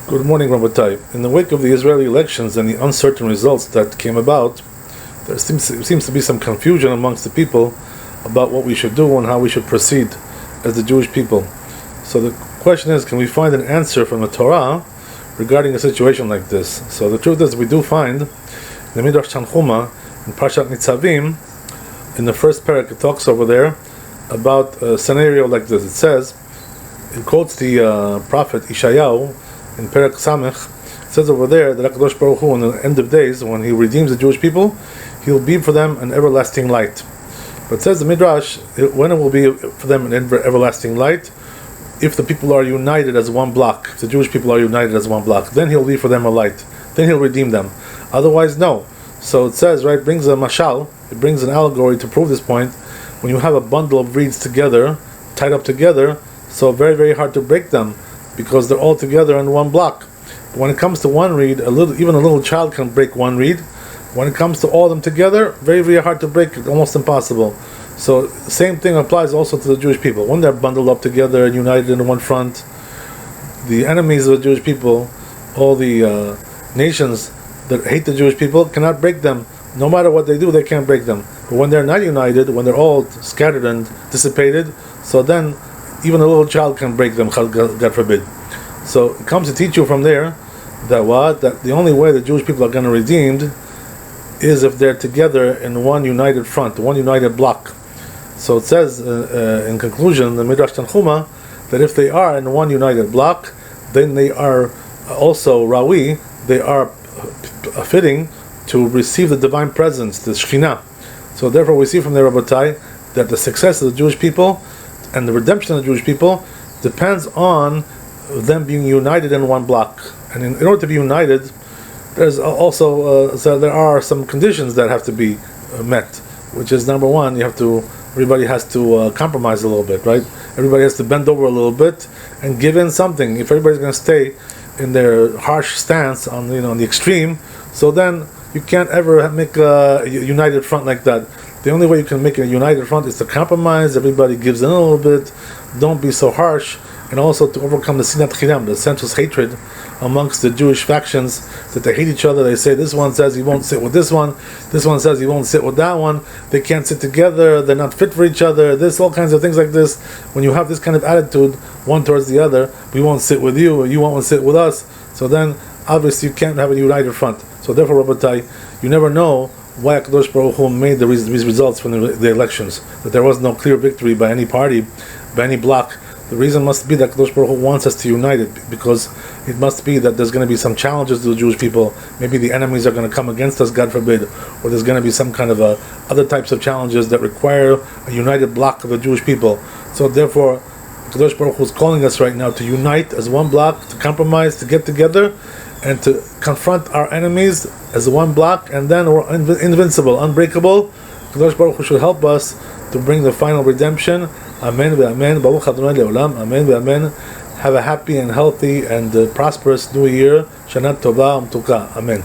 Good morning, Rabbi. In the wake of the Israeli elections and the uncertain results that came about, there seems to be some confusion amongst the people about what we should do and how we should proceed as the Jewish people. So the question is, can we find an answer from the Torah regarding a situation like this? So the truth is, we do find in the Midrash Tanchuma, in Parshat Nitzavim, in the first parak, it talks over there about a scenario like this. It says, it quotes the prophet Ishayahu in Perak Samech. It says over there that HaKadosh Baruch Hu, in the end of days, when He redeems the Jewish people, He'll be for them an everlasting light. But it says the Midrash, when it will be for them an everlasting light, if the people are united as one block, if the Jewish people are united as one block, then He'll be for them a light. Then He'll redeem them. Otherwise, no. So it says, right, brings a mashal, it brings an allegory to prove this point. When you have a bundle of reeds together, tied up together, so very, very hard to break them, because they're all together in one block. But when it comes to one reed, even a little child can break one reed. When it comes to all of them together, very, very hard to break, almost impossible. So the same thing applies also to the Jewish people. When they're bundled up together and united in one front, the enemies of the Jewish people, all the nations that hate the Jewish people, cannot break them. No matter what they do, they can't break them. But when they're not united, when they're all scattered and dissipated, so then even a little child can break them, God forbid. So it comes to teach you from there that the only way the Jewish people are going to be redeemed is if they're together in one united front, one united block. So it says in conclusion, the Midrash Tanchuma, that if they are in one united block, then they are also Rawi, they are fitting to receive the divine presence, the Shekhinah. So therefore we see from there, Rabbi, that the success of the Jewish people and the redemption of the Jewish people depends on them being united in one block. And in order to be united, there's also so there are some conditions that have to be met, which is number one, everybody has to compromise a little bit, right? Everybody has to bend over a little bit and give in something. If everybody's going to stay in their harsh stance on the extreme, so then you can't ever make a united front like that. The only way you can make a united front is to compromise. Everybody gives in a little bit. Don't be so harsh, and also to overcome the sinat chinam, the senseless hatred amongst the Jewish factions, that they hate each other. They say this one says he won't sit with this one says he won't sit with that one. They can't sit together. They're not fit for each other. There's all kinds of things like this. When you have this kind of attitude, one towards the other, we won't sit with you, or you won't sit with us. So then, obviously, you can't have a united front. So therefore, Rabbi, you never know why HaKadosh Baruch Hu made these results from the elections, that there was no clear victory by any party, by any bloc. The reason must be that HaKadosh Baruch Hu wants us to unite it, because it must be that there's going to be some challenges to the Jewish people. Maybe the enemies are going to come against us, God forbid, or there's going to be some kind of other types of challenges that require a united bloc of the Jewish people. So therefore, HaKadosh Baruch Hu is calling us right now to unite as one bloc, to compromise, to get together, and to confront our enemies as one block, and then we're invincible, unbreakable. Kadosh Baruch Hu should help us to bring the final redemption. Amen ve'amen. Baruch Adonai le'olam. Amen ve'amen. Have a happy and healthy and prosperous new year. Shana tova u'mtuka. Amen.